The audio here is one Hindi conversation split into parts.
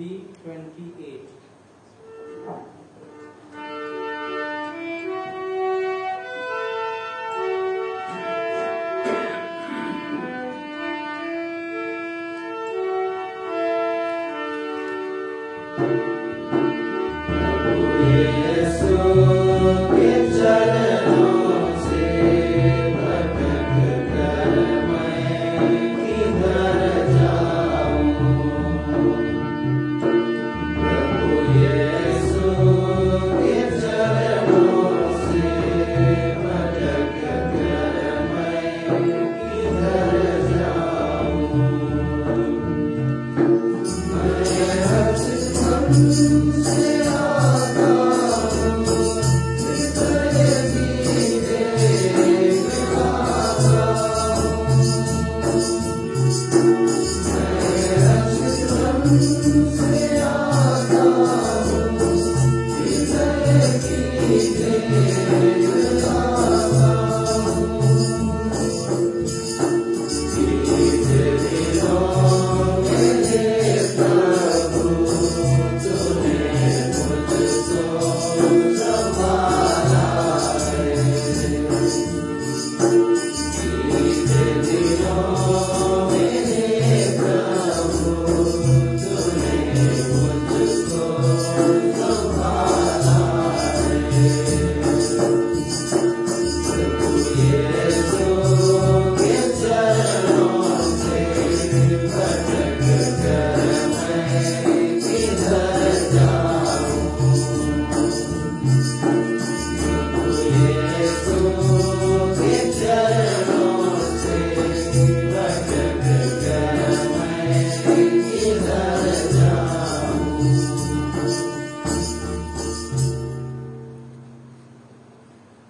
B28.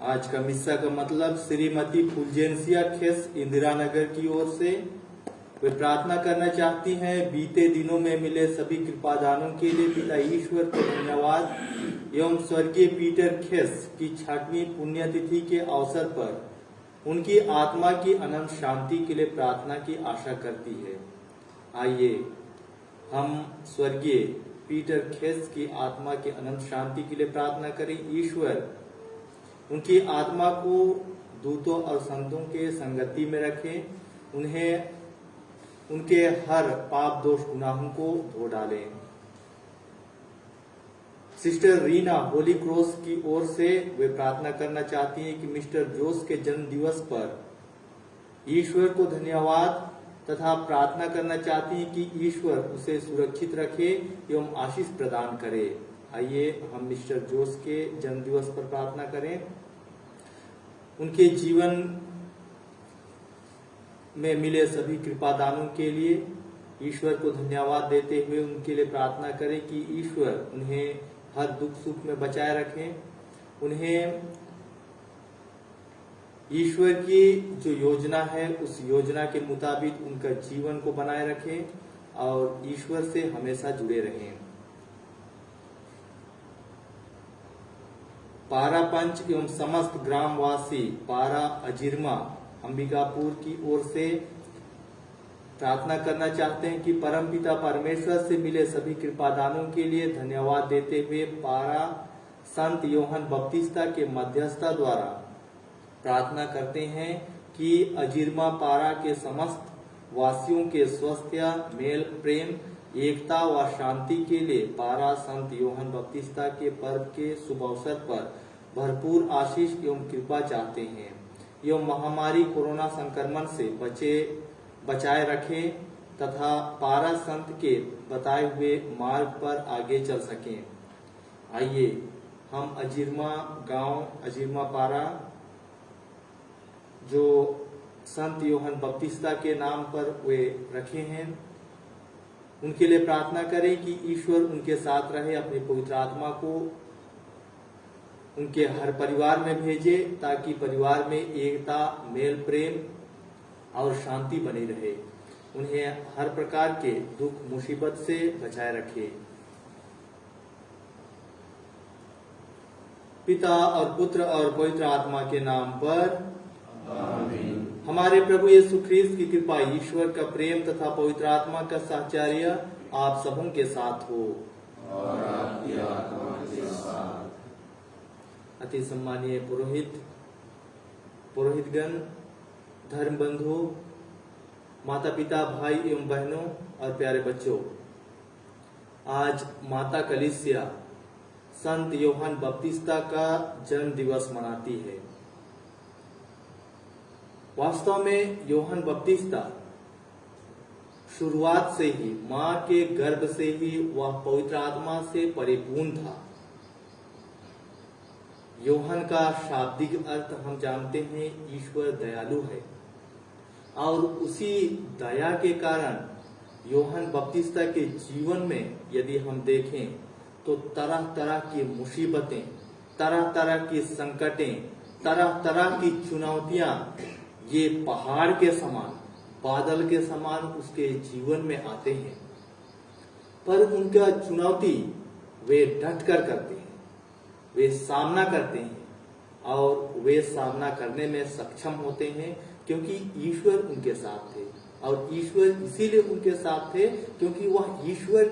आज का मिस्सा का मतलब श्रीमती फुलजेंसिया खेस इंदिरा नगर की ओर से वे प्रार्थना करना चाहती हैं बीते दिनों में मिले सभी कृपादानों के लिए पिता ईश्वर को धन्यवाद एवं स्वर्गीय पीटर खेस की 6वीं पुण्यतिथि के अवसर पर उनकी आत्मा की अनंत शांति के लिए प्रार्थना की आशा करती है। आइए हम स्वर्गीय पीटर खेस की आत्मा की अनंत शांति के लिए प्रार्थना करें। ईश्वर उनकी आत्मा को दूतों और संतों के संगति में रखें, उन्हें उनके हर पाप दोष गुनाहों को धो डालें। सिस्टर रीना होली क्रॉस की ओर से वे प्रार्थना करना चाहती हैं कि मिस्टर जोस के जन्म दिवस पर ईश्वर को धन्यवाद तथा प्रार्थना करना चाहती हैं कि ईश्वर उसे सुरक्षित रखे एवं आशीष प्रदान करे। आइए हम मिस्टर जोस के जन्म दिवस पर प्रार्थना करें। उनके जीवन में मिले सभी कृपादानों के लिए ईश्वर को धन्यवाद देते हुए उनके लिए प्रार्थना करें कि ईश्वर उन्हें हर दुख सुख में बचाए रखें, उन्हें ईश्वर की जो योजना है उस योजना के मुताबिक उनका जीवन को बनाए रखें और ईश्वर से हमेशा जुड़े रहें। पारा पंच एवं समस्त ग्रामवासी पारा अजिरमा अंबिकापुर की ओर से प्रार्थना करना चाहते हैं कि परमपिता परमेश्वर से मिले सभी कृपादानों के लिए धन्यवाद देते हुए पारा संत योहन बपतिस्ता के मध्यस्थता द्वारा प्रार्थना करते हैं कि अजिरमा पारा के समस्त वासियों के स्वास्थ्य, मेल, प्रेम, एकता व शांति के लिए पारा संत योहन बपतिस्ता के पर्व के शुभ अवसर पर भरपूर आशीष एवं कृपा चाहते हैं एवं महामारी कोरोना संक्रमण से बचाए रखें तथा पारा संत के बताए हुए मार्ग पर आगे चल सकें। आइए हम अजिरमा गांव अजिरमा पारा जो संत योहन बपतिस्ता के नाम पर वे रखे हैं उनके लिए प्रार्थना करें कि ईश्वर उनके साथ रहे, अपनी पवित्र आत्मा को उनके हर परिवार में भेजे ताकि परिवार में एकता, मेल, प्रेम और शांति बनी रहे, उन्हें हर प्रकार के दुख मुसीबत से बचाए रखे। पिता और पुत्र और पवित्र आत्मा के नाम पर आमीन। हमारे प्रभु यीशु ख्रीस्त की कृपा, ईश्वर का प्रेम तथा पवित्र आत्मा का साहचर्य आप सबों के साथ हो और आपकी आत्मा के साथ। अति सम्मानीय पुरोहितगण, धर्म बंधु, माता पिता, भाई एवं बहनों और प्यारे बच्चों, आज माता कलीसिया संत योहान बपतिस्ता का जन्म दिवस मनाती है। वास्तव में योहान बपतिस्ता शुरुआत से ही मां के गर्भ से ही वह पवित्र आत्मा से परिपूर्ण था। योहान का शाब्दिक अर्थ हम जानते हैं, ईश्वर दयालु है, और उसी दया के कारण योहान बपतिस्ता के जीवन में यदि हम देखें तो तरह तरह की मुसीबतें, तरह तरह की संकटें, तरह तरह की चुनौतियां ये पहाड़ के समान, बादल के समान उसके जीवन में आते हैं। पर उनका चुनौती वे डट कर करते हैं, वे सामना करते हैं और वे सामना करने में सक्षम होते हैं, क्योंकि ईश्वर उनके साथ थे। और ईश्वर इसीलिए उनके साथ थे क्योंकि वह ईश्वर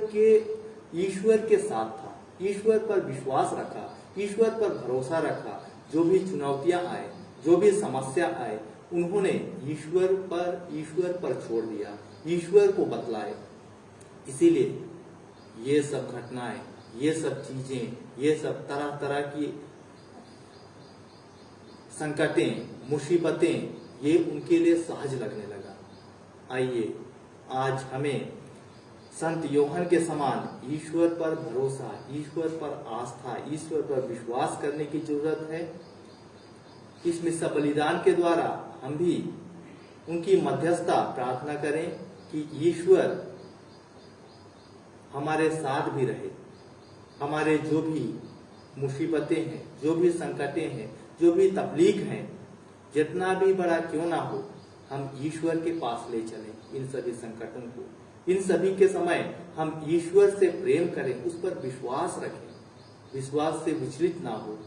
के साथ था, ईश्वर पर विश्वास रखा, ईश्वर पर भरोसा रखा। जो भी चुनौतियां आए, जो भी समस्या आए, उन्होंने ईश्वर पर छोड़ दिया, ईश्वर को बतलाए। इसीलिए ये सब घटनाएं, ये सब चीजें, ये सब तरह तरह की संकटें, मुसीबतें, ये उनके लिए सहज लगने लगा। आइए आज हमें संत योहान के समान ईश्वर पर भरोसा, ईश्वर पर आस्था, ईश्वर पर विश्वास करने की जरूरत है। इस मिस्सा बलिदान के द्वारा हम भी उनकी मध्यस्थता प्रार्थना करें कि ईश्वर हमारे साथ भी रहे। हमारे जो भी मुसीबतें हैं, जो भी संकटें हैं, जो भी तकलीफ हैं, जितना भी बड़ा क्यों ना हो, हम ईश्वर के पास ले चलें इन सभी संकटों को। इन सभी के समय हम ईश्वर से प्रेम करें, उस पर विश्वास रखें, विश्वास से विचलित ना हो।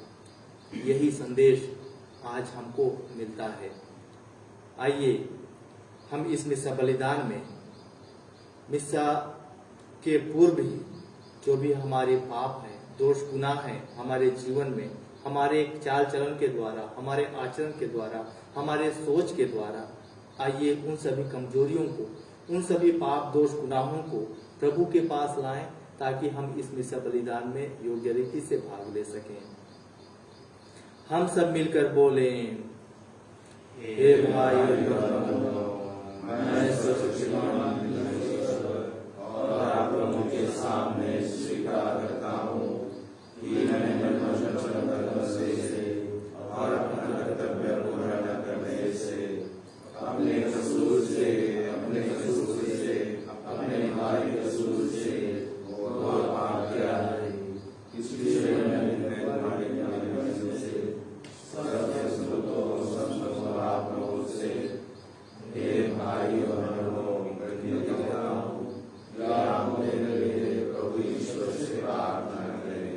यही संदेश आज हमको मिलता है। आइए हम इस मिस्सा बलिदान में, मिस्सा के पूर्व ही जो भी हमारे पाप हैं, दोष गुनाह हैं हमारे जीवन में, हमारे चाल चलन के द्वारा, हमारे आचरण के द्वारा, हमारे सोच के द्वारा, आइए उन सभी कमजोरियों को, उन सभी पाप दोष गुनाहों को प्रभु के पास लाएं, ताकि हम इस मिस्सा बलिदान में योग्य रीति से भाग ले सकें। हम सब मिलकर बोलें, हे भाई मैं और आप लोगों के सामने स्वीकार करता हूँ कि मैंने वचन से और अपना कर्तव्य पूरा न करने से, अपने कसूर से, अपने भाई कसूर से और पाप किया है। इस विषय में तुम्हारी वजह से सब आप लोगों से, हे भाई और बहनों, प्रतिज्ञा करता हूँ कि आप मेरे लिए प्रभु ईश्वर से प्रार्थना करें।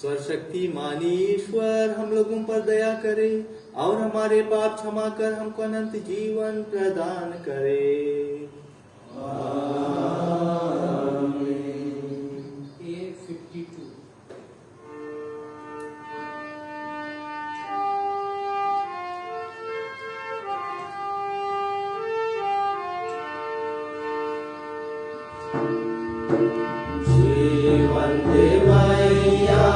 सर्वशक्तिमान ईश्वर हम लोगों पर दया करे और हमारे पाप क्षमा कर हमको अनंत जीवन प्रदान करे। जीवन देवैया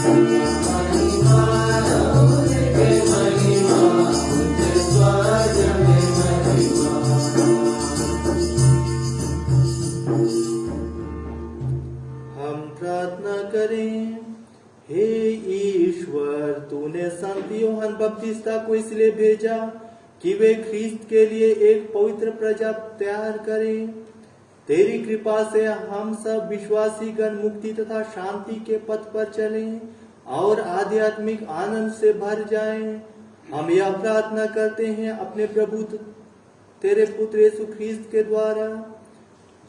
हम प्रार्थना करें। हे ईश्वर, तूने संत यूहन्ना बपतिस्ता को इसलिए भेजा कि वे ख्रिस्त के लिए एक पवित्र प्रजा तैयार करें। तेरी कृपा से हम सब विश्वासी गण मुक्ति तथा शांति के पथ पर चलें और आध्यात्मिक आनंद से भर जाएं। हम यह प्रार्थना करते हैं अपने प्रभु तेरे पुत्र यीशु ख्रिस्त के द्वारा,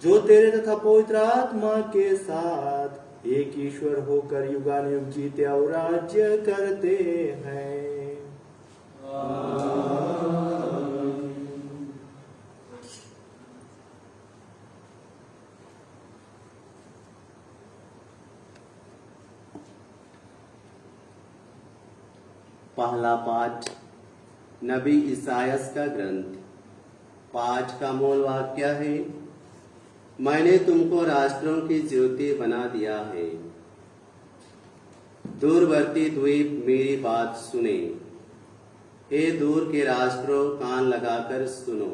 जो तेरे तथा पवित्र आत्मा के साथ एक ईश्वर होकर युगानुयुग जीते और राज्य करते हैं। पहला पाठ नबी ईसायास का ग्रंथ। पाठ का मूल वाक्य है, मैंने तुमको राष्ट्रों की ज्योति बना दिया है। दूरवर्ती द्वीप मेरी बात सुने, हे दूर के राष्ट्रों कान लगाकर सुनो।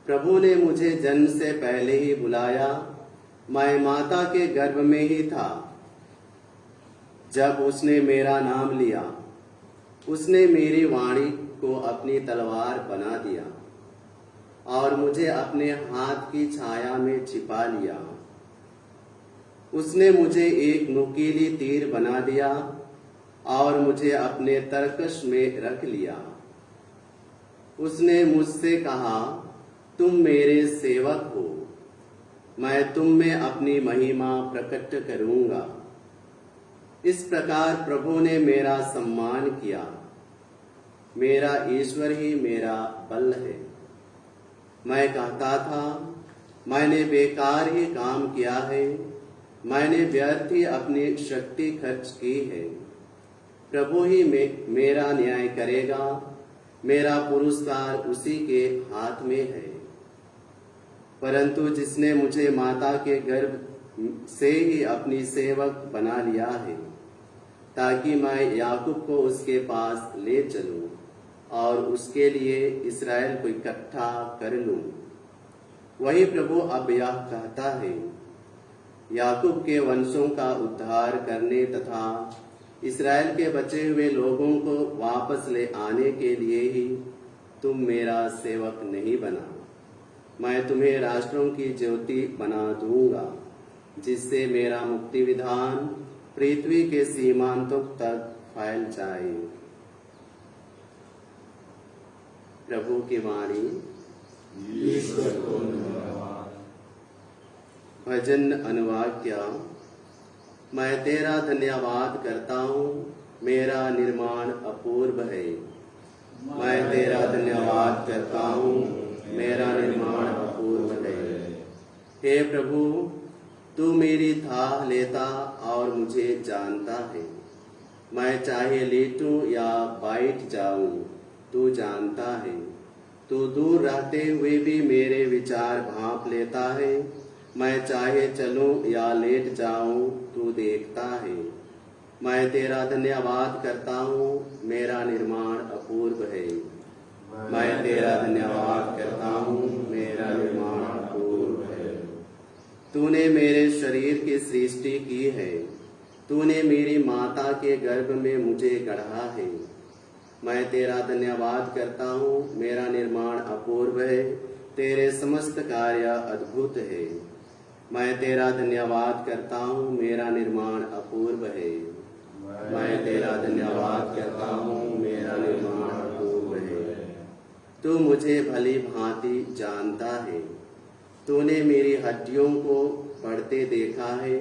प्रभु ने मुझे जन्म से पहले ही बुलाया, मैं माता के गर्भ में ही था जब उसने मेरा नाम लिया। उसने मेरी वाणी को अपनी तलवार बना दिया और मुझे अपने हाथ की छाया में छिपा लिया। उसने मुझे एक नुकीली तीर बना दिया और मुझे अपने तरकश में रख लिया। उसने मुझसे कहा, तुम मेरे सेवक हो, मैं तुम में अपनी महिमा प्रकट करूंगा। इस प्रकार प्रभु ने मेरा सम्मान किया। मेरा ईश्वर ही मेरा बल है। मैं कहता था, मैंने बेकार ही काम किया है, मैंने व्यर्थ ही अपनी शक्ति खर्च की है। प्रभु ही मेरा न्याय करेगा, मेरा पुरस्कार उसी के हाथ में है। परंतु जिसने मुझे माता के गर्भ से ही अपनी सेवक बना लिया है, ताकि मैं याकूब को उसके पास ले चलूं और उसके लिए इस्राएल को इकट्ठा कर लूं। वही प्रभु अब यह कहता है, याकूब के वंशों का उद्धार करने तथा इस्राएल के बचे हुए लोगों को वापस ले आने के लिए ही तुम मेरा सेवक नहीं बना। मैं तुम्हें राष्ट्रों की ज्योति बना दूंगा, जिससे मेरा मुक्ति विधान पृथ्वी के सीमांतों तक फैल जाए। प्रभु की वाणी। ईश्वर को धन्यवाद। भजन अनुवाक्य। मैं तेरा धन्यवाद करता हूँ, मेरा निर्माण अपूर्व है। मैं तेरा धन्यवाद करता हूँ, मेरा निर्माण अपूर्व है। हे प्रभु, तू मेरी थाह लेता और मुझे जानता है। मैं चाहे लेटूं या बैठ जाऊं, तू जानता है। तू दूर रहते हुए भी मेरे विचार भांप लेता है। मैं चाहे चलूं या लेट जाऊं, तू देखता है। मैं तेरा धन्यवाद करता हूँ, मेरा निर्माण अपूर्व है। मैं तेरा धन्यवाद करता हूँ, मेरा निर्माण अपूर्व है। तूने मेरे शरीर की सृष्टि की है, तूने मेरी माता के गर्भ में मुझे गढ़ा है। मैं तेरा धन्यवाद करता हूँ, मेरा निर्माण अपूर्व है। तेरे समस्त कार्य अद्भुत है। मैं तेरा धन्यवाद करता हूँ, मेरा निर्माण अपूर्व है। मैं तेरा धन्यवाद करता हूँ, मेरा निर्माण अपूर्व है। तू मुझे भली भांति जानता है। तूने मेरी हड्डियों को बढ़ते देखा है।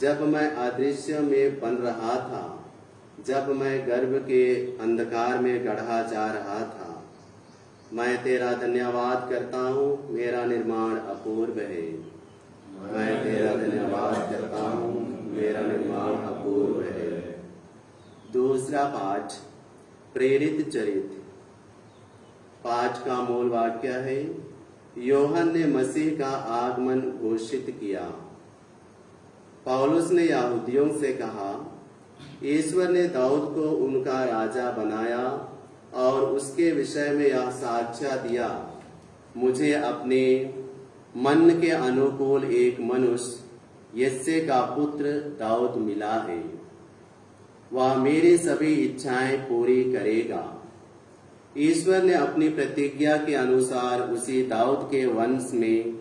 जब मैं अदृश्य में बन रहा था, जब मैं गर्भ के अंधकार में गढ़ा जा रहा था, मैं तेरा धन्यवाद करता हूँ, मेरा निर्माण अपूर्व है। मैं तेरा धन्यवाद करता हूँ, मेरा निर्माण अपूर्व है। दूसरा पाठ, प्रेरित चरित्र। पाठ का मूल वाक्य है, यूहन्ना ने मसीह का आगमन घोषित किया। पौलुस ने यहूदियों से कहा, ईश्वर ने दाऊद को उनका राजा बनाया और उसके विषय में यह साक्ष्य दिया, मुझे अपने मन के अनुकूल एक मनुष्य यिशै का पुत्र दाऊद मिला है। वह मेरी सभी इच्छाएं पूरी करेगा। ईश्वर ने अपनी प्रतिज्ञा के अनुसार उसी दाऊद के वंश में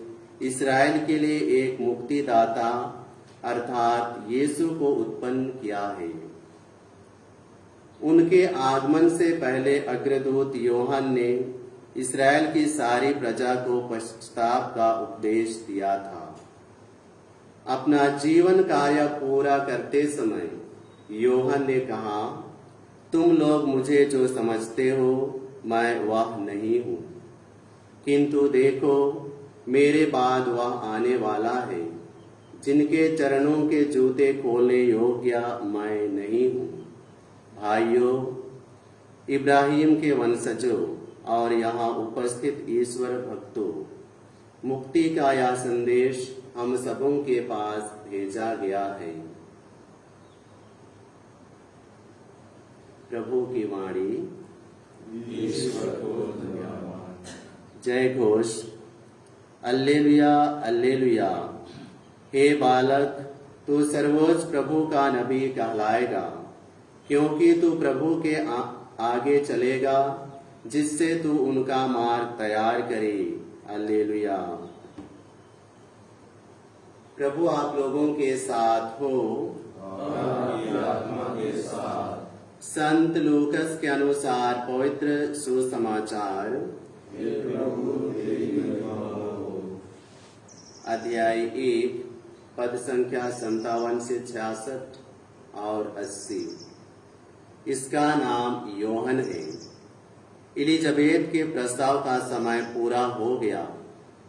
इस्राएल के लिए एक मुक्तिदाता अर्थात यीशु को उत्पन्न किया है। उनके आगमन से पहले अग्रदूत योहन ने इस्राएल की सारी प्रजा को पश्चाताप का उपदेश दिया था। अपना जीवन कार्य पूरा करते समय योहन ने कहा, तुम लोग मुझे जो समझते हो मैं वह नहीं हूँ, किंतु देखो मेरे बाद वह आने वाला है जिनके चरणों के जूते खोलने योग्य मैं नहीं हूँ। भाइयों, इब्राहिम के वंशजों और यहाँ उपस्थित ईश्वर भक्तों, मुक्ति का यह संदेश हम सबों के पास भेजा गया है। प्रभु की वाणी। ईश्वर को धन्यवाद। जय घोष। Alleluia alleluia. हे बालक, तू सर्वोच्च प्रभु का नबी कहलाएगा, क्योंकि तू प्रभु के आगे चलेगा, जिससे तू उनका मार्ग तैयार करे। अल्लेलुया। प्रभु आप लोगों के साथ हो और आपकी आत्मा के साथ। संत लूकस के अनुसार पवित्र सुसमाचार, हे प्रभु तेरी महिमा हो। अध्याय 1 पद संख्या 57 से 66 और 80। इसका नाम योहन है। इलिजाबेत के प्रस्ताव का समय पूरा हो गया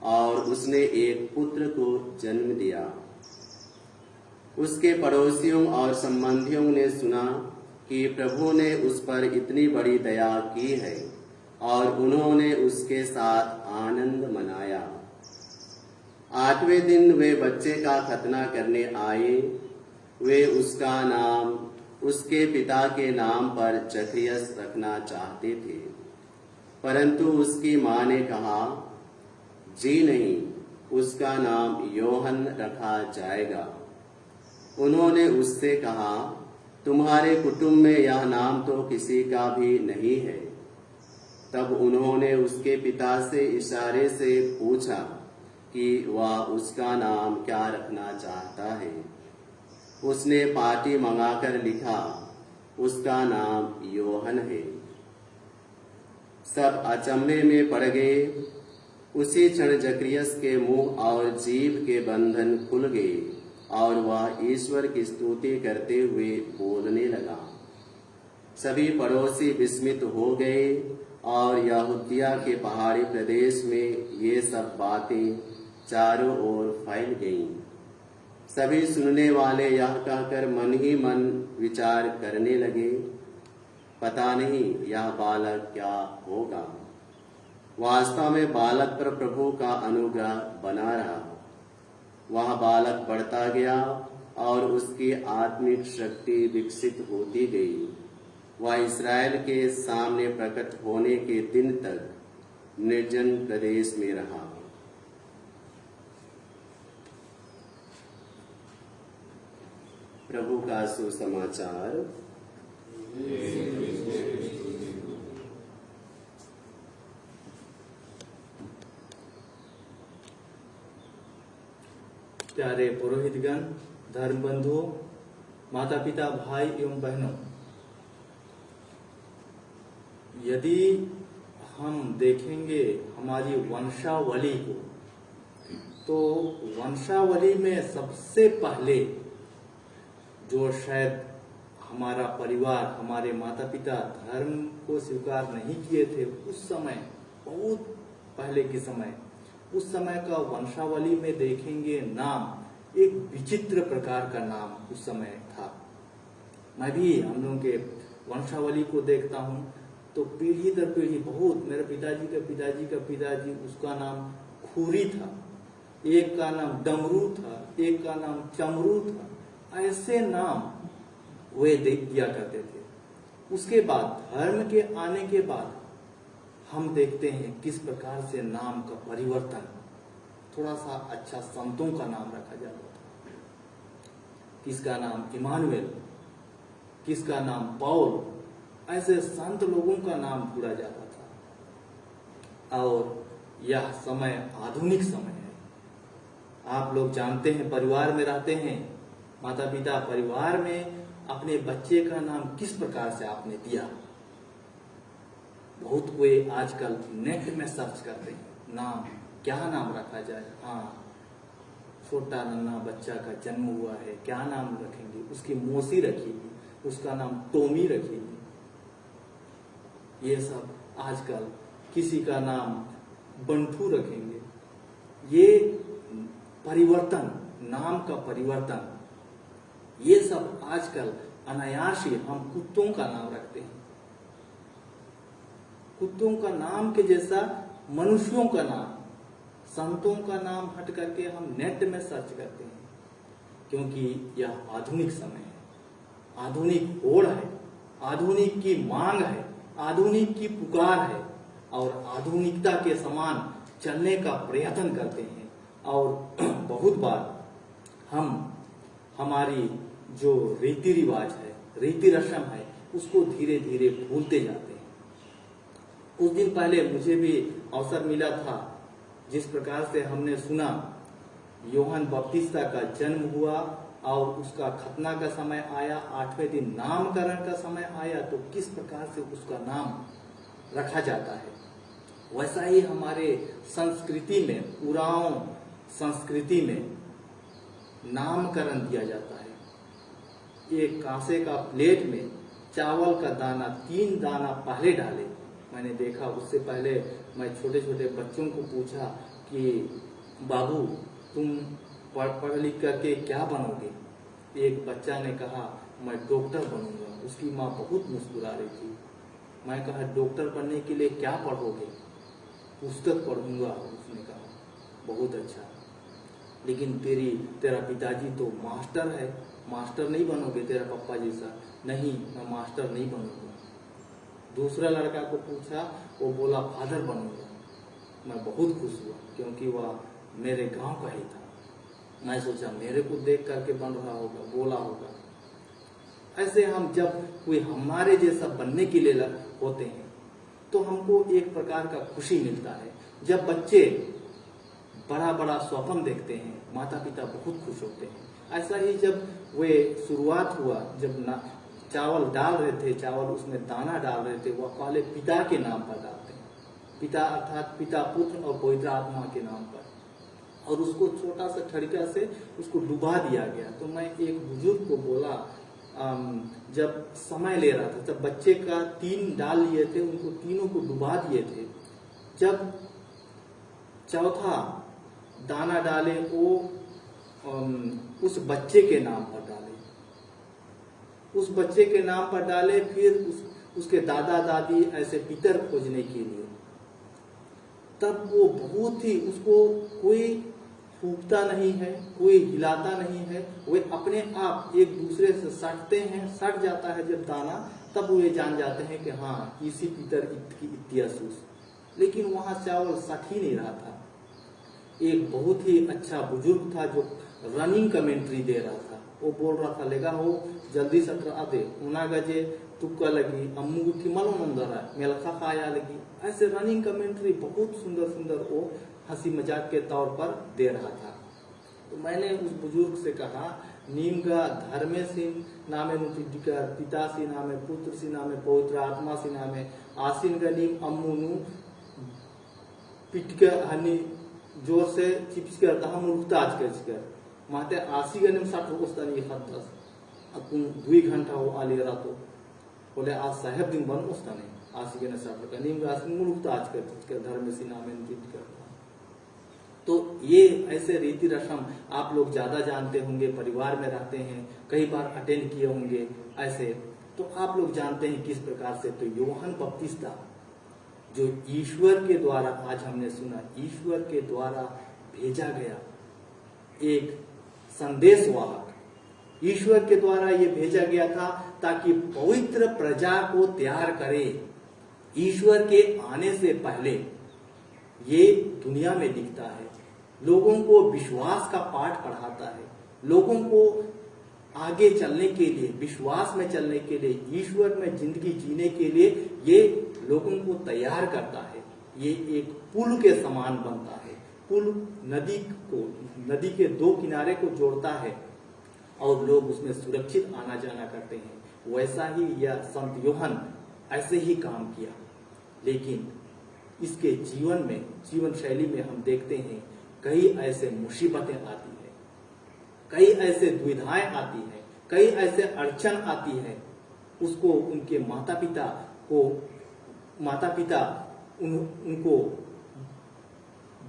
और उसने एक पुत्र को जन्म दिया। उसके पड़ोसियों और संबंधियों ने सुना कि प्रभु ने उस पर इतनी बड़ी दया की है और उन्होंने उसके साथ आनंद मनाया। 8वें दिन वे बच्चे का खतना करने आए। वे उसका नाम उसके पिता के नाम पर जकरियस रखना चाहते थे, परंतु उसकी माँ ने कहा, जी नहीं, उसका नाम योहन रखा जाएगा। उन्होंने उससे कहा, तुम्हारे कुटुंब में यह नाम तो किसी का भी नहीं है। तब उन्होंने उसके पिता से इशारे से पूछा कि वह उसका नाम क्या रखना चाहता है। उसने पाटी मंगाकर लिखा, उसका नाम योहन है। सब अचंभे में पड़ गए। उसी क्षण जकरियस के मुंह और जीभ के बंधन खुल गए और वह ईश्वर की स्तुति करते हुए बोलने लगा। सभी पड़ोसी विस्मित हो गए और यहूदिया के पहाड़ी प्रदेश में ये सब बातें चारों ओर फैल गईं। सभी सुनने वाले यह कहकर मन ही मन विचार करने लगे, पता नहीं यह बालक क्या होगा। वास्तव में बालक पर प्रभु का अनुग्रह बना रहा। वह बालक बढ़ता गया और उसकी आत्मिक शक्ति विकसित होती गई। वह इस्राएल के सामने प्रकट होने के दिन तक निर्जन प्रदेश में रहा। प्रभु का सुसमाचार। प्यारे पुरोहितगण, धर्म बंधुओं, माता पिता, भाई एवं बहनों, यदि हम देखेंगे हमारी वंशावली को, तो वंशावली में सबसे पहले जो शायद हमारा परिवार, हमारे माता पिता धर्म को स्वीकार नहीं किए थे, उस समय, बहुत पहले के समय, उस समय का वंशावली में देखेंगे नाम एक विचित्र प्रकार का नाम उस समय था। मैं भी हम लोगों के वंशावली को देखता हूँ तो पीढ़ी दर पीढ़ी बहुत, मेरे पिताजी का पिताजी का पिताजी, उसका नाम खूरी था। एक का नाम डमरू था, एक का नाम चमरू था। ऐसे नाम वे दिया करते थे। उसके बाद धर्म के आने के बाद हम देखते हैं किस प्रकार से नाम का परिवर्तन, थोड़ा सा अच्छा संतों का नाम रखा जाता था। किसका नाम इमानुएल, किसका नाम पौल, ऐसे संत लोगों का नाम जोड़ा जाता था। और यह समय आधुनिक समय है। आप लोग जानते हैं, परिवार में रहते हैं, माता पिता परिवार में अपने बच्चे का नाम किस प्रकार से आपने दिया। बहुत कोई आजकल नेट में सर्च करते हैं नाम, क्या नाम रखा जाए। हाँ, छोटा नन्हा बच्चा का जन्म हुआ है, क्या नाम रखेंगे, उसकी मौसी रखेगी, उसका नाम टोमी रखेगी। ये सब आजकल, किसी का नाम बंटू रखेंगे। ये परिवर्तन, नाम का परिवर्तन, ये सब आजकल अनायास ही हम कुत्तों का नाम रखते हैं। कुत्तों का नाम के जैसा मनुष्यों का नाम, संतों का नाम हट करके हम नेट में सर्च करते हैं, क्योंकि यह आधुनिक समय है, आधुनिक होड़ है, आधुनिक की मांग है, आधुनिक की पुकार है, और आधुनिकता के समान चलने का प्रयत्न करते हैं। और बहुत बार हम हमारी जो रीति रिवाज है, रीति रस्म है, उसको धीरे धीरे भूलते जाते हैं। कुछ दिन पहले मुझे भी अवसर मिला था, जिस प्रकार से हमने सुना यूहन्ना बपतिस्ता का जन्म हुआ और उसका खतना का समय आया, 8वें दिन नामकरण का समय आया, तो किस प्रकार से उसका नाम रखा जाता है। वैसा ही हमारे संस्कृति में, पुराण संस्कृति में नामकरण दिया जाता है। एक कांसे का प्लेट में चावल का दाना 3 दाना पहले डाले। मैंने देखा, उससे पहले मैं छोटे छोटे बच्चों को पूछा कि बाबू तुम पढ़ लिख करके क्या बनोगे। एक बच्चा ने कहा मैं डॉक्टर बनूंगा। उसकी माँ बहुत मुस्कुरा रही थी। मैं कहा डॉक्टर बनने के लिए क्या पढ़ोगे। पुस्तक पढ़ूंगा। उसने कहा बहुत अच्छा, लेकिन तेरा पिताजी तो मास्टर है, मास्टर नहीं बनोगे तेरा पापा जैसा। नहीं, मैं मास्टर नहीं बनूंगा। दूसरा लड़का को पूछा, वो बोला फादर बनूंगा। मैं बहुत खुश हुआ, क्योंकि वह मेरे गांव का ही था। मैं सोचा मेरे को देख करके बन रहा होगा, बोला होगा। ऐसे हम जब कोई हमारे जैसा बनने के लिए होते हैं, तो हमको एक प्रकार का खुशी मिलता है। जब बच्चे बड़ा बड़ा स्वप्न देखते हैं, माता पिता बहुत खुश होते हैं। ऐसा ही जब वे शुरुआत हुआ, जब चावल डाल रहे थे, चावल उसमें दाना डाल रहे थे, वह पहले पिता के नाम पर डालते हैं। पिता अर्थात पिता, पुत्र और पवित्र आत्मा के नाम पर, और उसको छोटा सा ठड़का से उसको डुबा दिया गया। तो मैं एक बुजुर्ग को बोला, जब समय ले रहा था, जब बच्चे का 3 डाल लिए थे, उनको तीनों को डुबा दिए थे। जब चौथा दाना डाले, वो उस बच्चे के नाम पर डाले, उस बच्चे के नाम पर डाले। फिर उसके दादा दादी ऐसे पितर खोजने के लिए, तब वो बहुत ही, उसको कोई फूकता नहीं है, कोई हिलाता नहीं है, वे अपने आप एक दूसरे से सटते हैं। सट जाता है जब दाना, तब वे जान जाते हैं कि हाँ इसी पितर की इतिहासूस। लेकिन वहां चावल सट ही नहीं रहा था। एक बहुत ही अच्छा बुजुर्ग था जो रनिंग कमेंट्री दे रहा था। वो बोल रहा था, लेगा हो जल्दी से आते उना गजे तुक्का लगी अम्मू की मलोनंदरा मेलखा खाया लगी। ऐसे रनिंग कमेंट्री बहुत सुंदर सुंदर वो हंसी मजाक के तौर पर दे रहा था। तो मैंने उस बुजुर्ग से कहा, नीम का धर्मे सिंह नामे नुटिकर पिता सी नामे पुत्र सी नामे पवित्र आत्मा सी नामे आसीन का नीम अम्मू नु पिटकर हनी जोर से चिप्स करता हम रुकता आज कर माते आसी गनिम 60 रुपये खतस अकुन 2 घंटा हो आली रातो बोले आज साहेब दिन बन उसता नहीं आसी गने 60 रुपये नीम का आसी रुकता आज कर धर्म से नामे नुटित करता। तो ये ऐसे रीति रस्म आप लोग ज्यादा जानते होंगे, परिवार में रहते हैं, कई बार अटेंड किए होंगे ऐसे, तो आप लोग जानते हैं किस प्रकार से। तो यूहन्ना बपतिस्ता जो ईश्वर के द्वारा, आज हमने सुना ईश्वर के द्वारा भेजा गया एक संदेशवाहक ईश्वर के द्वारा ये भेजा गया था ताकि पवित्र प्रजा को तैयार करे। ईश्वर के आने से पहले ये दुनिया में दिखता है, लोगों को विश्वास का पाठ पढ़ाता है, लोगों को आगे चलने के लिए, विश्वास में चलने के लिए, ईश्वर में जिंदगी जीने के लिए ये लोगों को तैयार करता है। ये एक पुल के समान बनता है। पुल नदी के दो किनारे को जोड़ता है और लोग उसमें सुरक्षित आना जाना करते हैं। वैसा ही यह संत यूहन्ना ऐसे ही काम किया, लेकिन इसके जीवन में, जीवन शैली में हम देखते हैं कई ऐसे मुसीबतें आती है, कई ऐसे दुविधाएं आती है, कई ऐसे अड़चन आती है। उसको उनके माता पिता उनको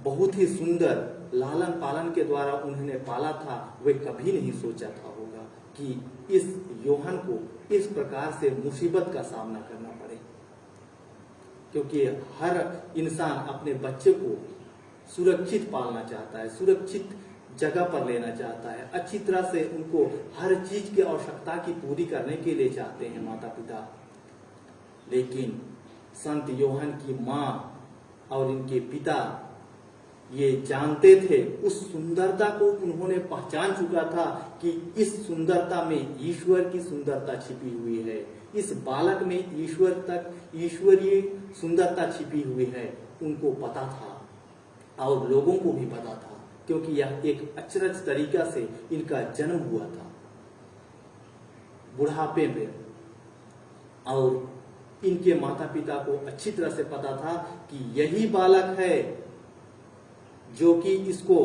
बहुत ही सुंदर लालन पालन के द्वारा उन्होंने पाला था। वे कभी नहीं सोचा था होगा कि इस यूहन्ना को इस प्रकार से मुसीबत का सामना करना पड़े, क्योंकि हर इंसान अपने बच्चे को सुरक्षित पालना चाहता है, सुरक्षित जगह पर लेना चाहता है, अच्छी तरह से उनको हर चीज की आवश्यकता की पूरी करने के लिए चाहते हैं माता पिता। लेकिन संत यूहन्ना की माँ और इनके पिता ये जानते थे, उस सुंदरता को उन्होंने पहचान चुका था कि इस सुंदरता में ईश्वर की सुंदरता छिपी हुई है, इस बालक में ईश्वरीय सुंदरता छिपी हुई है। उनको पता था और लोगों को भी पता था, क्योंकि यह एक अचरज तरीका से इनका जन्म हुआ था बुढ़ापे में, और इनके माता पिता को अच्छी तरह से पता था कि यही बालक है जो कि इसको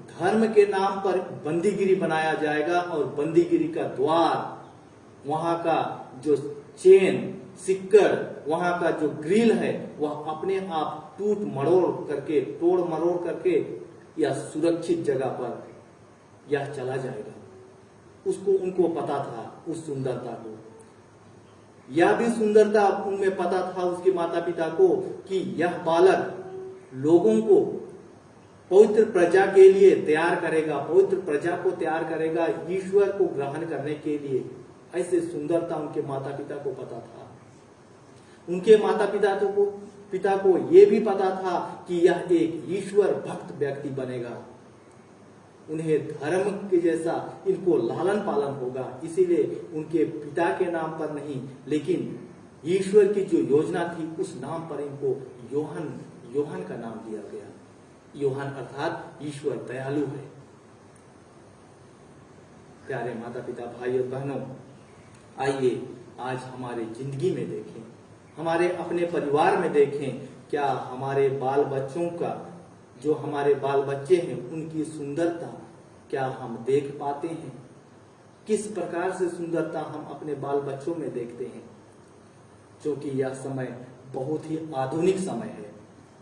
धर्म के नाम पर बंदीगिरी बनाया जाएगा, और बंदीगिरी का द्वार, वहां का जो चेन सिक्कड़, वहां का जो ग्रिल है, वह अपने आप तोड़ मरोड़ करके या सुरक्षित जगह पर यह चला जाएगा। उसको उनको पता था, उस सुंदरता को। यह भी सुंदरता उनमें पता था उसके माता पिता को कि यह बालक लोगों को पवित्र प्रजा के लिए तैयार करेगा, पवित्र प्रजा को तैयार करेगा ईश्वर को ग्रहण करने के लिए। ऐसे सुंदरता उनके माता पिता को पता था। उनके माता पिता को यह भी पता था कि यह एक ईश्वर भक्त व्यक्ति बनेगा, उन्हें धर्म के जैसा इनको लालन पालन होगा। इसीलिए उनके पिता के नाम पर नहीं, लेकिन ईश्वर की जो योजना थी उस नाम पर इनको यूहन्ना का नाम दिया गया। यूहन्ना अर्थात ईश्वर दयालु है। प्यारे माता पिता, भाई और बहनों, आइए आज हमारे जिंदगी में देखें, हमारे अपने परिवार में देखें, क्या हमारे बाल बच्चों का, जो हमारे बाल बच्चे हैं, उनकी सुंदरता क्या हम देख पाते हैं? किस प्रकार से सुंदरता हम अपने बाल बच्चों में देखते हैं? क्योंकि यह समय बहुत ही आधुनिक समय है,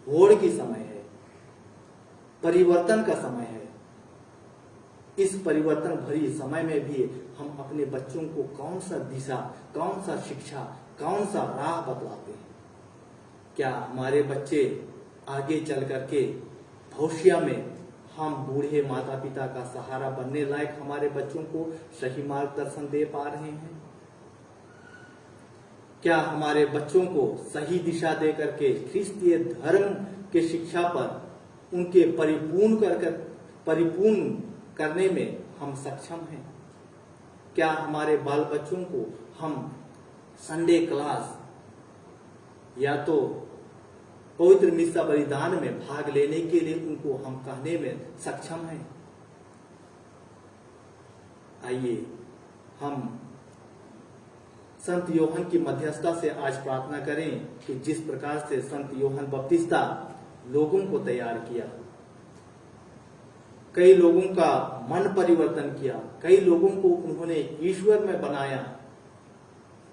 होड़ की समय है, परिवर्तन का समय है। इस परिवर्तन भरी समय में भी हम अपने बच्चों को कौन सा दिशा, कौन सा शिक्षा, कौन सा राह बतलाते हैं? क्या हमारे बच्चे आगे चल करके भविष्य में हम बूढ़े माता पिता का सहारा बनने लायक हमारे बच्चों को सही मार्गदर्शन दे पा रहे हैं? क्या हमारे बच्चों को सही दिशा दे करके ख्रिस्तीय धर्म के शिक्षा पर उनके परिपूर्ण करने में हम सक्षम हैं? क्या हमारे बाल बच्चों को हम संडे क्लास या तो पवित्र मिस्सा बलिदान में भाग लेने के लिए उनको हम कहने में सक्षम हैं? आइए हम संत यूहन्ना की मध्यस्थता से आज प्रार्थना करें कि जिस प्रकार से संत यूहन्ना बपतिस्ता लोगों को तैयार किया, कई लोगों का मन परिवर्तन किया, कई लोगों को उन्होंने ईश्वर में बनाया,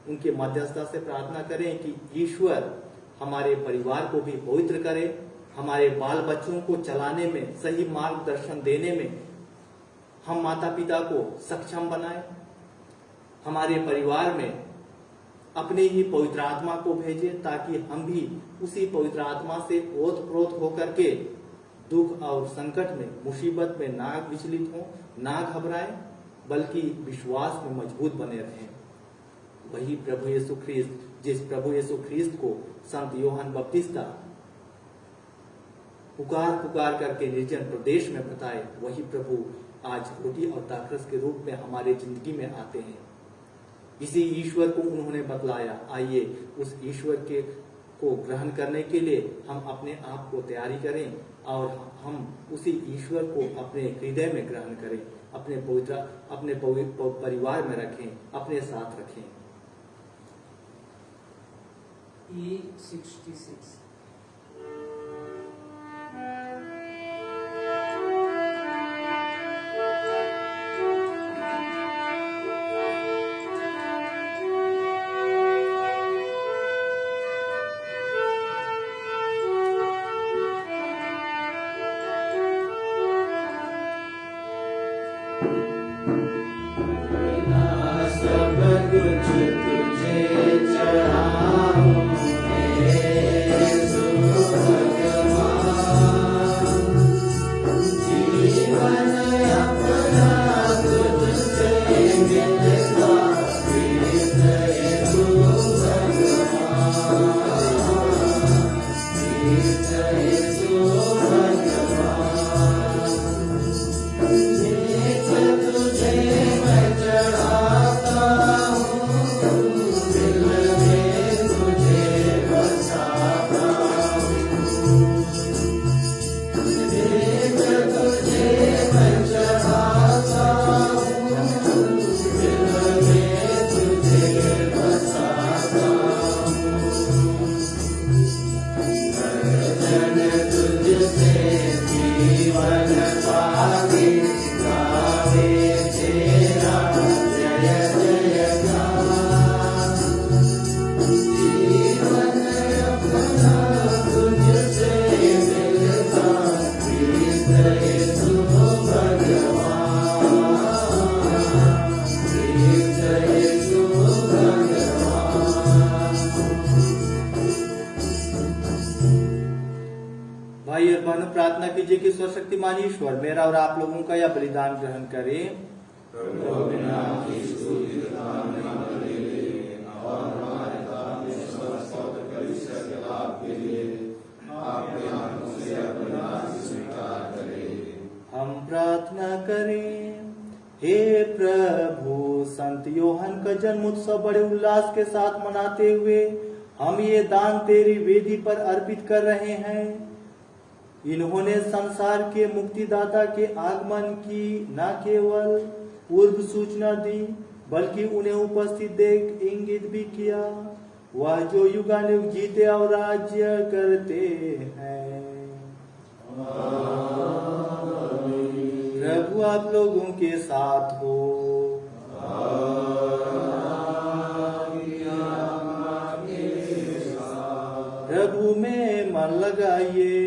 उनके मध्यस्थता से प्रार्थना करें कि ईश्वर हमारे परिवार को भी पवित्र करे, हमारे बाल बच्चों को चलाने में, सही मार्गदर्शन देने में हम माता पिता को सक्षम बनाए, हमारे परिवार में अपने ही पवित्र आत्मा को भेजे ताकि हम भी उसी पवित्र आत्मा से ओत प्रोत होकर के दुख और संकट में, मुसीबत में ना विचलित हो, ना घबराएं, बल्कि विश्वास में मजबूत बने रहें। वही प्रभु यीशु ख्रिस्त, जिस प्रभु यीशु ख्रिस्त को संत यूहन्ना बपतिस्ता पुकार करके निर्जन प्रदेश में बताए, वही प्रभु आज रोटी और दाखरस के रूप में हमारे जिंदगी में आते हैं। इसी ईश्वर को उन्होंने बतलाया। आइए उस ईश्वर को ग्रहण करने के लिए हम अपने आप को तैयारी करें और हम उसी ईश्वर को अपने हृदय में ग्रहण करें, अपने परिवार में रखें, अपने साथ रखें। E66 सब कुछ तुझे चढ़ाऊं यीशु भगवान, जीवन अपना तुझसे मिलता प्रीत यीशु भगवान, प्रीत यीशु भगवान, देख तुझे मैं चढ़ाता हूँ, दिल में तुझे बसाता हूँ, देख तुझे मैं चढ़ाता हूँ, दिल में तुझे बसाता हूँ, दर्शन तुझसे जीवन पाके गावे तेरा जय जयकार, जीवन अपना तुझसे मिलता प्रीत यीशु भगवान, प्रीत यीशु भगवान। भाई और बहनों, प्रार्थना कीजिए कि सर्वशक्तिमान ईश्वर मेरा और आप लोगों का यह बलिदान ग्रहण करे। प्रभु अपने नाम की स्तुति तथा महिमा के लिए और हमारे काम में समस्त पवित्र कलीसिया के लाभ के लिए आपके हाथों से बलिदान स्वीकार करें। हम प्रार्थना करें। हे प्रभु, संत यूहन्ना का जन्म उत्सव बड़े उल्लास के साथ मनाते हुए हम ये दान तेरी वेदी पर अर्पित कर रहे हैं। इन्होंने संसार के मुक्तिदाता के आगमन की न केवल पूर्व सूचना दी, बल्कि उन्हें उपस्थित देख इंगित भी किया, वह जो युगानुयुग जीते और राज्य करते हैं। प्रभु आप लोगों के साथ हो। प्रभु में मन लगाइए।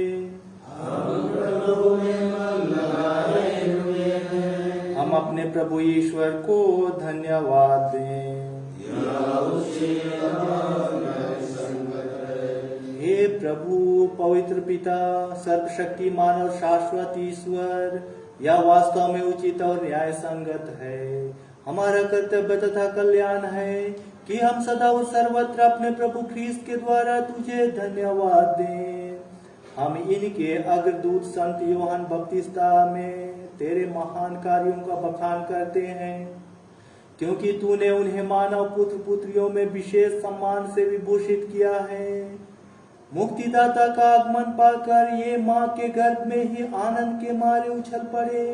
हम अपने प्रभु ईश्वर को धन्यवाद दें। हे प्रभु, पवित्र पिता, सर्वशक्तिमान और शाश्वत ईश्वर, यह वास्तव में उचित और न्याय संगत है। हमारा कर्तव्य तथा कल्याण है कि हम सदा और सर्वत्र अपने प्रभु ख्रीस्त के द्वारा तुझे धन्यवाद दें। हम इनके अग्रदूत संत यूहन्ना बपतिस्ता में तेरे महान कार्यों का बखान करते हैं, क्योंकि तूने उन्हें मानव पुत्र पुत्रियों में विशेष सम्मान से विभूषित किया है। मुक्तिदाता का आगमन पाकर ये माँ के गर्भ में ही आनंद के मारे उछल पड़े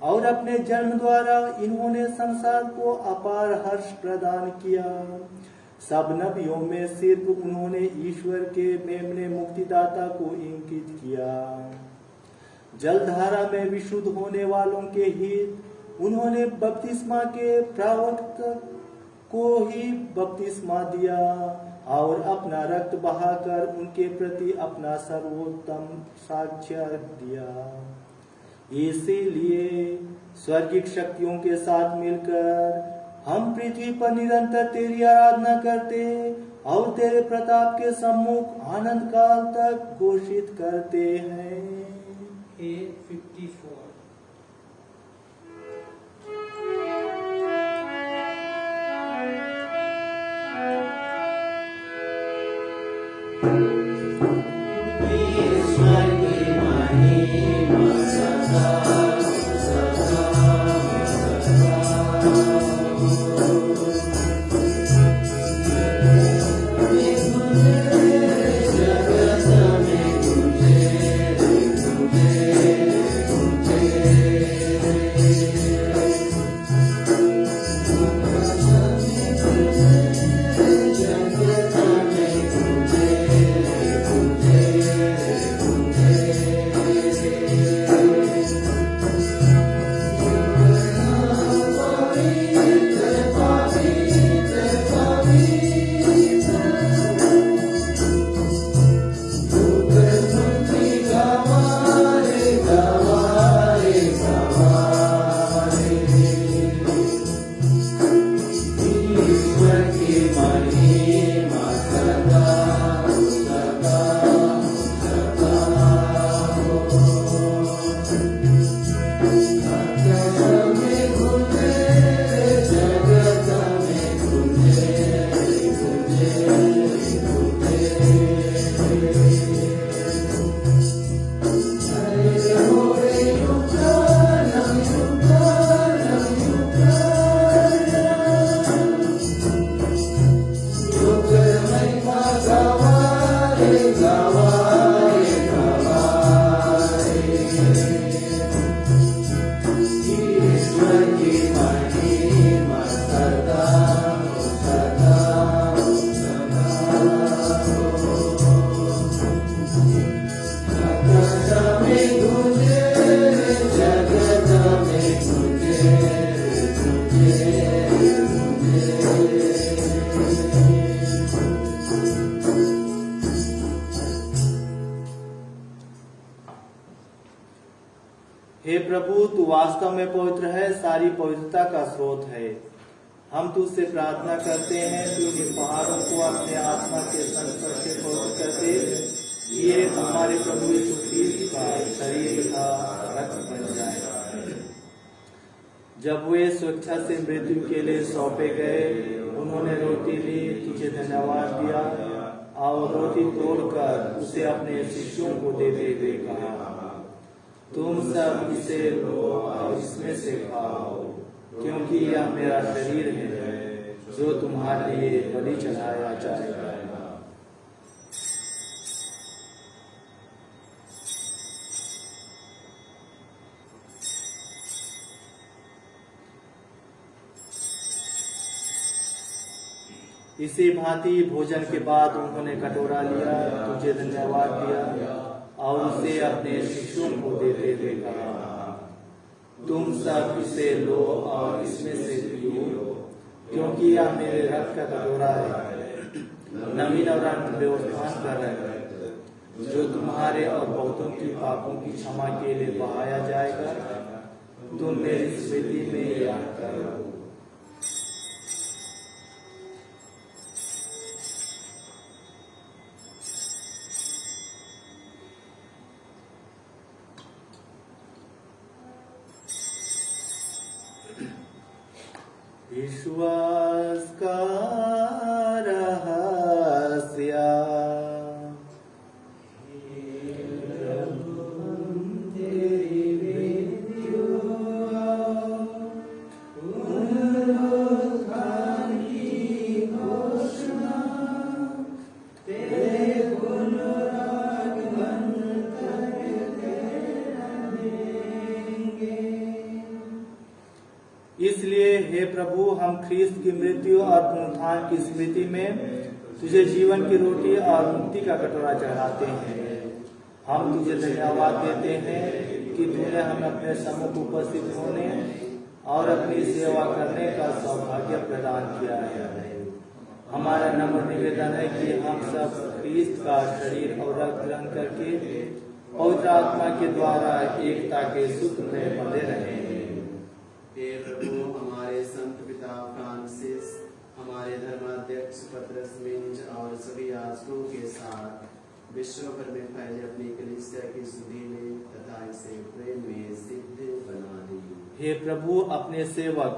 और अपने जन्म द्वारा इन्होंने संसार को अपार हर्ष प्रदान किया। सब नबियों में सिर्फ उन्होंने ईश्वर के मेमने मुक्तिदाता को इंगित किया। जलधारा में विशुद्ध होने वालों के हित उन्होंने बपतिस्मा के प्रवर्तक को ही बपतिस्मा दिया और अपना रक्त बहाकर उनके प्रति अपना सर्वोत्तम साक्ष्य दिया। इसीलिए स्वर्गिक शक्तियों के साथ मिलकर हम पृथ्वी पर निरंतर तेरी आराधना करते और तेरे प्रताप के सम्मुख आनंद काल तक घोषित करते हैं। A54. हे प्रभु, तू वास्तव में पवित्र है, सारी पवित्रता का स्रोत है। हम तुझसे प्रार्थना करते हैं, तू इन पहाड़ों को अपने आत्मा के संस्पर्श से पवित्र करके ये हमारे प्रभु यीशु ख्रीस्त का शरीर का रक्त बन जाए। जब वे स्वेच्छा से मृत्यु के लिए सौंपे गए, उन्होंने रोटी ली, तुझे धन्यवाद दिया और रोटी तोड़कर उसे अपने शिष्यों को देते हुए कहा, तुम सब इसे लो और इसमें से खाओ, क्योंकि यह मेरा शरीर है जो तुम्हारे लिए बलि चढ़ाया जाएगा। इसी भांति भोजन के बाद उन्होंने कटोरा लिया, तुझे धन्यवाद दिया और उसे अपने शिष्यों को देते हुए कहा, तुम सब इसे लो और इसमें से पियो, क्योंकि यह मेरे रक्त का कटोरा है, नवीन और अनंत व्यवस्थान का रक्त, जो तुम्हारे और बहुतों की पापों की क्षमा के लिए बहाया जाएगा। तुम मेरी स्मृति में याद करो। विश्वास का रहस्य। इसलिए हे प्रभु, हम ख्रीस्त की मृत्यु और पुनरुत्थान की स्मृति में तुझे जीवन की रोटी और मुक्ति का कटोरा चढ़ाते हैं। हम तुझे धन्यवाद देते हैं कि तूने हमें अपने सम्मुख उपस्थित होने और अपनी सेवा करने का सौभाग्य प्रदान किया है। हमारा नम्र निवेदन है कि हम सब ख्रीस्त का शरीर और रक्त ग्रहण करके पवित्र आत्मा के द्वारा एकता के सूत्र में बंधे रहें। हे प्रभु, हमारे संत पिता फ्रांसिस, हमारे धर्माध्यक्ष पतरस मिंज और सभी याजकों के साथ विश्व भर में फैले अपनी कलीसिया की सुधि ले तथा इसे प्रेम में सिद्ध बना दी। हे प्रभु, अपने सेवक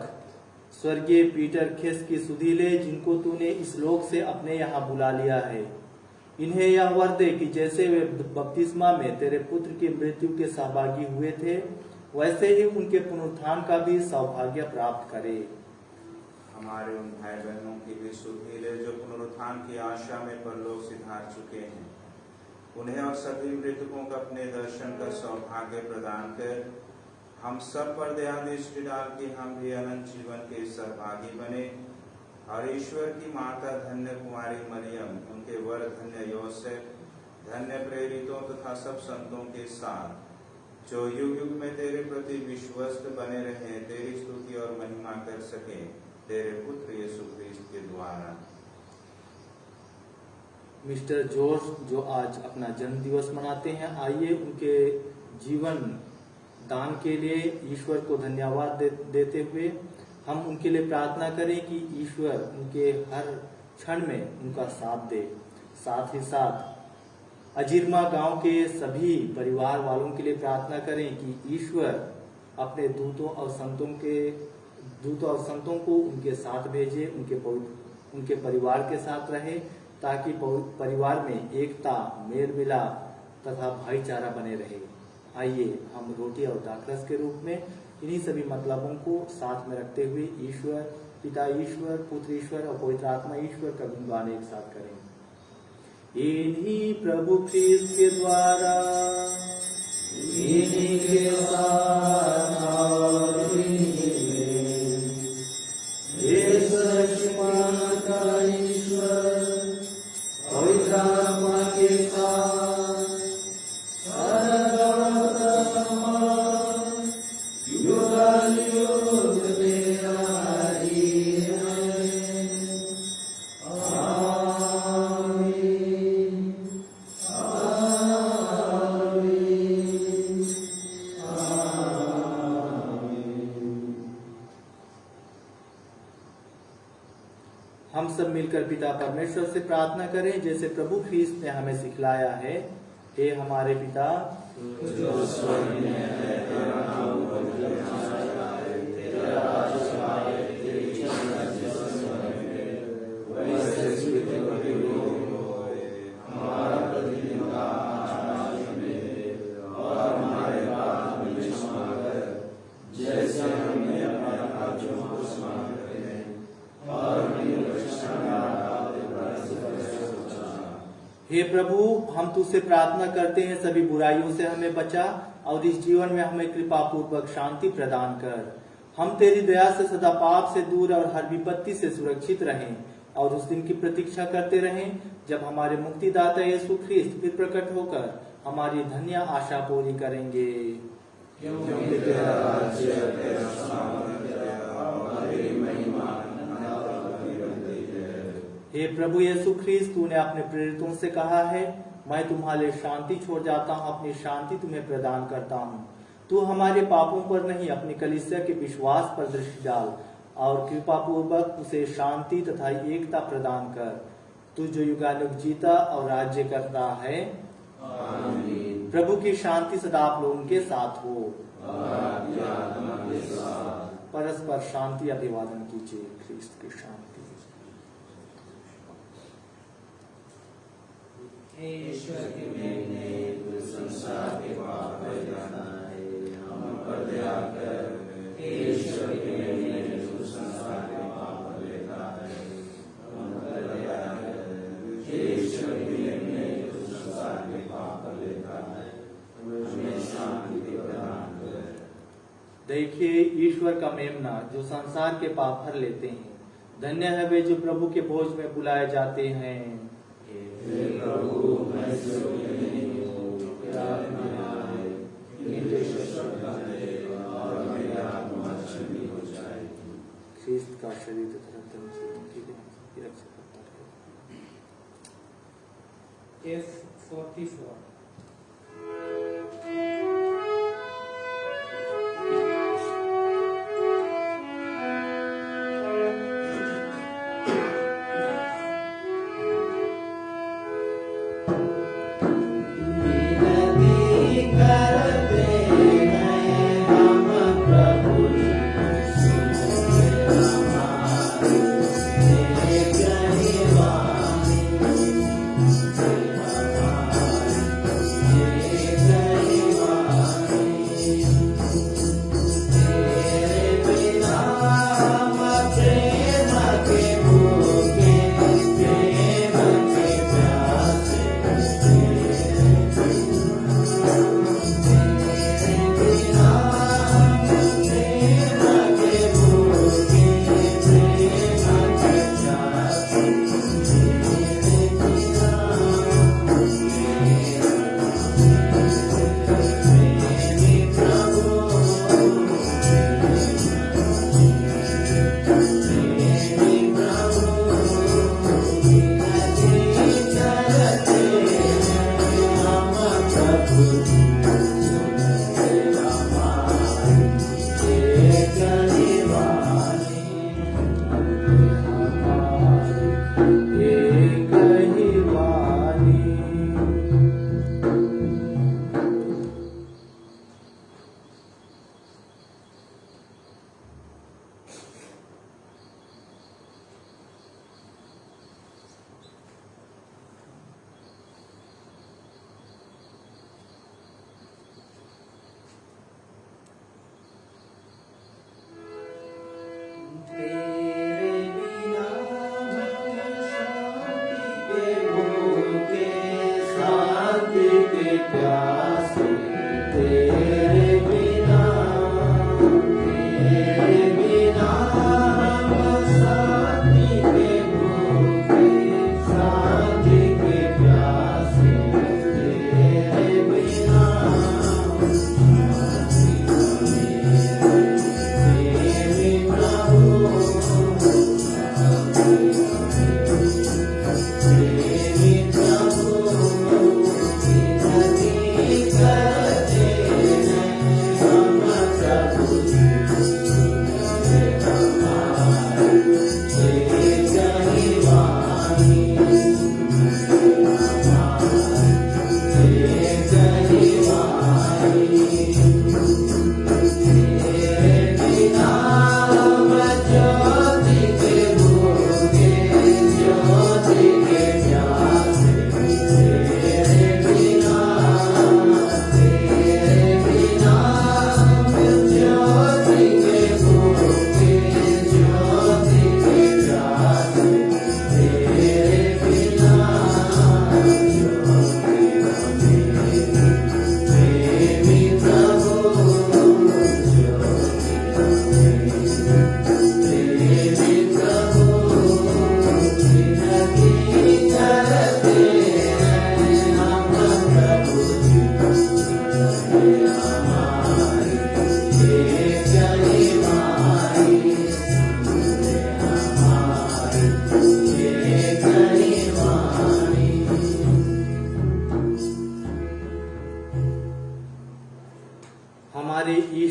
स्वर्गीय पीटर खेस की सुधि ले, जिनको तूने इस लोक से अपने यहाँ बुला लिया है। इन्हें यह वर दे कि जैसे वे बपतिस्मा में तेरे पुत्र की मृत्यु के सहभागी हुए थे, वैसे ही उनके पुनरुत्थान का भी सौभाग्य प्राप्त करे। हमारे उन भाई बहनों की भी सुधि ले जो पुनरुत्थान की आशा में परलोक सिधार चुके हैं। उन्हें और सभी मृतकों को अपने दर्शन का सौभाग्य प्रदान कर हम सब पर दया दृष्टि डाल के हम भी अनंत जीवन के सहभागी बने। और ईश्वर की माता धन्य कुमारी मरियम, उनके वर धन्य योसेफ, धन्य प्रेरितों तथा सब संतों के साथ जो युग युग में तेरे प्रति विश्वस्त बने रहे, तेरी स्तुति और महिमा कर सके, तेरे पुत्र यीशु ख्रिस्त के द्वारा। मिस्टर जॉर्ज जो आज अपना जन्म दिवस मनाते हैं, आइए उनके जीवन दान के लिए ईश्वर को धन्यवाद देते हुए हम उनके लिए प्रार्थना करें कि ईश्वर उनके हर क्षण में उनका साथ दे। साथ ही साथ अजीरमा गांव के सभी परिवार वालों के लिए प्रार्थना करें कि ईश्वर अपने दूतों और संतों को उनके साथ भेजे, उनके परिवार के साथ रहे, ताकि परिवार में एकता, मेल मिलाप तथा भाईचारा बने रहे। आइए हम रोटी और दाखरस के रूप में इन्हीं सभी मतलबों को साथ में रखते हुए ईश्वर, पिता ईश्वर, पुत्र ईश्वर और पवित्र आत्मा ईश्वर का गुणगान एक साथ करें। इन्हीं प्रभु ख्रिस्त के द्वारा, इन्हीं के साथ और इन्हीं में ये सच्चिदानंद का ईश्वर पवित्र आत्मा के साथ हम सब मिलकर पिता परमेश्वर से प्रार्थना करें जैसे प्रभु ख्रीस्त ने हमें सिखलाया है। हे हमारे पिता जो स्वर्ग में है, तेरा नाम पवित्र जाए, तेरा राज्य आए, तेरी इच्छा जैसे स्वर्ग में वैसे पृथ्वी पर भी होए। हमारा प्रतिदिन का आज हमें दे, और हमारे पाप हमें क्षमा कर, जैसे हमने अपने अपराधियों को क्षमा करे हैं, और हमें परीक्षा में न डाल, पर से बचा। हे प्रभु, हम तुझसे प्रार्थना करते हैं सभी बुराइयों से हमें बचा और इस जीवन में हमें कृपा पूर्वक शांति प्रदान कर। हम तेरी दया से सदा पाप से दूर और हर विपत्ति से सुरक्षित रहें और उस दिन की प्रतीक्षा करते रहें जब हमारे मुक्तिदाता यीशु ख्रिस्त फिर प्रकट होकर हमारी धन्य आशा पूरी करेंगे। क्योंकि तेरा राज्य, तेरा सामर्थ्य और तेरी महिमा अनंत रहती है। हे प्रभु यीशु ख्रिस्त, तूने अपने प्रेरितों से कहा है, मैं तुम्हारे लिए शांति छोड़ जाता हूँ, अपनी शांति तुम्हें प्रदान करता हूँ। तू हमारे पापों पर नहीं, अपनी कलीसिया के विश्वास पर दृष्टि डाल और कृपा पूर्वक उसे शांति तथा एकता प्रदान कर। तू जो युगानुग जीता और राज्य करता है। आमीन। प्रभु की शांति सदा आप लोगों के साथ हो। आपकी आत्मा के साथ। परस्पर शांति अभिवादन कीजिए। ख्रिस्त की शांति। ईश्वर की मेने कुल संसार के पाप हर जाना है, हम पर दया कर। ईश्वर की मेने कुल संसार के पाप लेता है, हम पर दया कर। ईश्वर की मेने कुल संसार के पाप लेता है, हमें शांति प्रदान कर। देखिए ईश्वर का मेमना जो संसार के पाप भर लेते हैं। धन्य है वे जो प्रभु के भोज में बुलाए जाते हैं। हे प्रभु, मैं योग्य नहीं हूँ कि आप में आए, मेरे शब्द दे और मेरी आत्मा क्षमी हो जाएगी। ख्रिस्त का शरीर तथा रक्त की रक्षा करता है। F44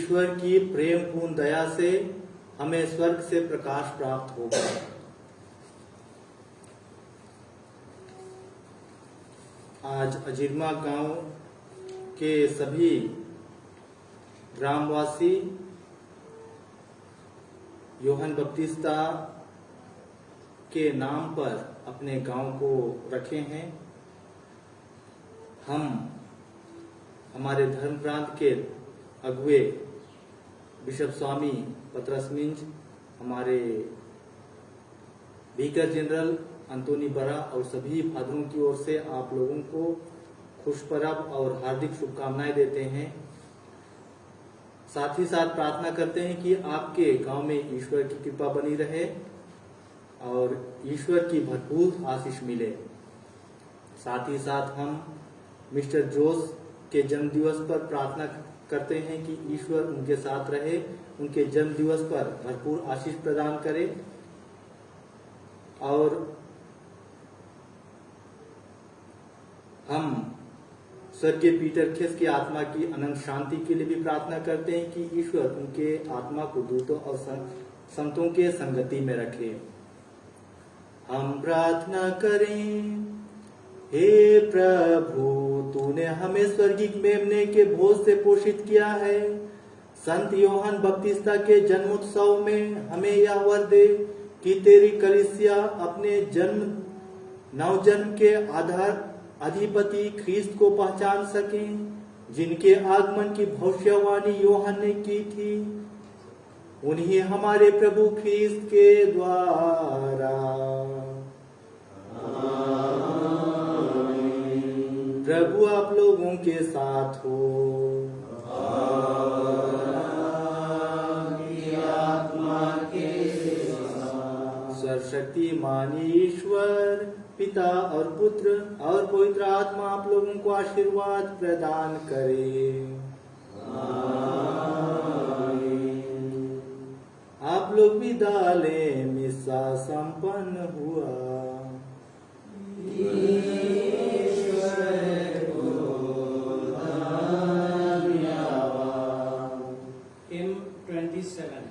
ईश्वर की प्रेम पूर्ण दया से हमें स्वर्ग से प्रकाश प्राप्त होगा। आज अजिरमा गांव के सभी ग्रामवासी योहन बपतिस्ता के नाम पर अपने गांव को रखे हैं। हम हमारे धर्म प्रांत के अगुए बिशप स्वामी पतरस मिंज, हमारे स्पीकर जनरल अंतोनी बरा और सभी फादरों की ओर से आप लोगों को खुश परब और हार्दिक शुभकामनाएं देते हैं। साथ ही साथ प्रार्थना करते हैं कि आपके गांव में ईश्वर की कृपा बनी रहे और ईश्वर की भरपूर आशीष मिले। साथ ही साथ हम मिस्टर जोस के जन्म दिवस पर प्रार्थना करते हैं कि ईश्वर उनके साथ रहे, उनके जन्म दिवस पर भरपूर आशीष प्रदान करे। और हम स्वर्गीय पीटर खेस की आत्मा की अनंत शांति के लिए भी प्रार्थना करते हैं कि ईश्वर उनके आत्मा को दूतों और संतों के संगति में रखे। हम प्रार्थना करें। हे प्रभु, तूने हमें स्वर्गीय मेमने के भोज से पोषित किया है। संत योहन बपतिस्ता के जन्मोत्सव में हमें यह वर दे कि तेरी कलीसिया अपने नवजन्म के आधार अधिपति ख्रीस्त को पहचान सके, जिनके आगमन की भविष्यवाणी योहन ने की थी। उन्हीं हमारे प्रभु ख्रीस्त के द्वारा। प्रभु आप लोगों के साथ हो। सर्वशक्तिमान ईश्वर पिता और पुत्र और पवित्र आत्मा आप लोगों को आशीर्वाद प्रदान करे। आप लोग विदा लें। मिसा संपन्न हुआ। Hymn 27.